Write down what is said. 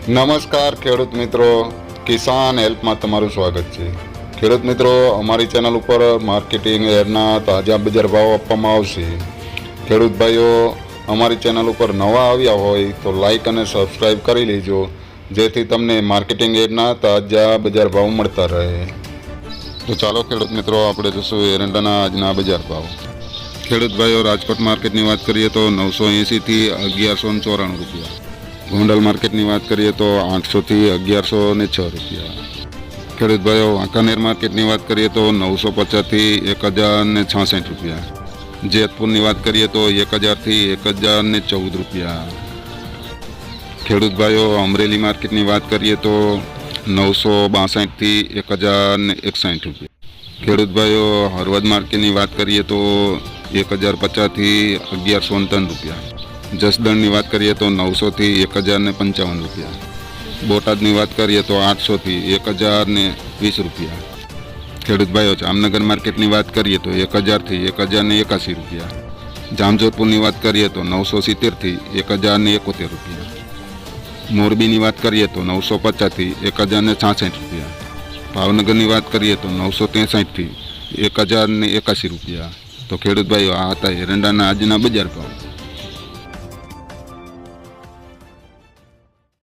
નમસ્કાર ખેડૂત મિત્રો, કિસાન હેલ્પમાં તમારું સ્વાગત છે। ખેડૂત મિત્રો, અમારી ચેનલ ઉપર માર્કેટિંગ યાર્ડના તાજા બજાર ભાવ આપવામાં આવશે। ખેડૂત ભાઈઓ અમારી ચેનલ ઉપર નવા આવ્યા હોય તો લાઈક અને સબસ્ક્રાઈબ કરી લેજો, જેથી તમને માર્કેટિંગ યાર્ડના તાજા બજાર ભાવ મળતા રહે। તો ચાલો ખેડૂત મિત્રો, આપણે જોશું એરંડાના આજના બજાર ભાવ। ખેડૂત ભાઈઓ, રાજકોટ માર્કેટની વાત કરીએ તો 980થી 1194 રૂપિયા। ગોંડલ માર્કેટની વાત કરીએ તો 800થી 1106 રૂપિયા। ખેડૂત ભાઈઓ, વાંકાનેર માર્કેટની વાત કરીએ તો 950થી 1066 રૂપિયા। જેતપુરની વાત કરીએ તો 1000થી 1014 રૂપિયા। ખેડૂત ભાઈઓ, અમરેલી માર્કેટની વાત કરીએ તો 962થી 1061 રૂપિયા। ખેડૂત ભાઈઓ, હળવદ માર્કેટની વાત કરીએ તો 1050થી 1159 રૂપિયા। જસદણની વાત કરીએ તો 900થી 1055 રૂપિયા। બોટાદની વાત કરીએ તો 800થી 1020 રૂપિયા। ખેડૂત ભાઈઓ, જામનગર માર્કેટની વાત કરીએ તો 1000થી 1081 રૂપિયા। જામજોધપુરની વાત કરીએ તો 970થી 1071 રૂપિયા। મોરબીની વાત કરીએ તો 950થી 1066 રૂપિયા। ભાવનગરની વાત કરીએ તો 963થી 1081 રૂપિયા। તો ખેડૂત ભાઈઓ, આ હતા એરંડાના આજના બજાર ભાવ।